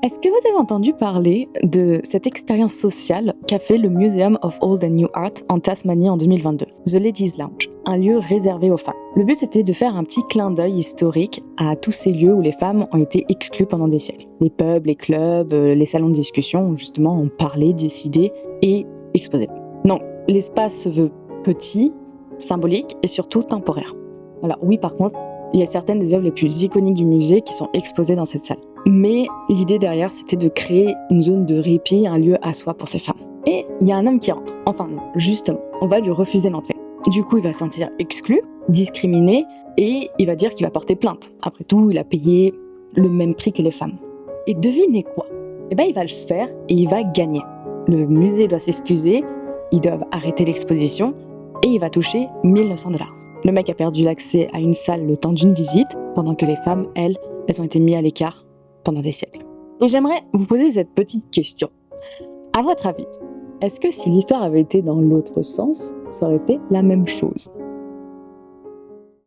Est-ce que vous avez entendu parler de cette expérience sociale qu'a fait le Museum of Old and New Art en Tasmanie en 2022, The Ladies Lounge, un lieu réservé aux femmes? Le but était de faire un petit clin d'œil historique à tous ces lieux où les femmes ont été exclues pendant des siècles. Les pubs, les clubs, les salons de discussion où justement on parlait, décidait et exposait. Donc l'espace se veut petit, symbolique et surtout temporaire. Alors oui, par contre, il y a certaines des œuvres les plus iconiques du musée qui sont exposées dans cette salle. Mais l'idée derrière, c'était de créer une zone de répit, un lieu à soi pour ces femmes. Et il y a un homme qui rentre. Enfin non, justement, on va lui refuser l'entrée. Du coup, il va se sentir exclu, discriminé, et il va dire qu'il va porter plainte. Après tout, il a payé le même prix que les femmes. Et devinez quoi? Eh ben, il va le faire et il va gagner. Le musée doit s'excuser, ils doivent arrêter l'exposition, et il va toucher 1 900 $. Le mec a perdu l'accès à une salle le temps d'une visite, pendant que les femmes, elles ont été mises à l'écart pendant des siècles. Et j'aimerais vous poser cette petite question. À votre avis, est-ce que si l'histoire avait été dans l'autre sens, ça aurait été la même chose?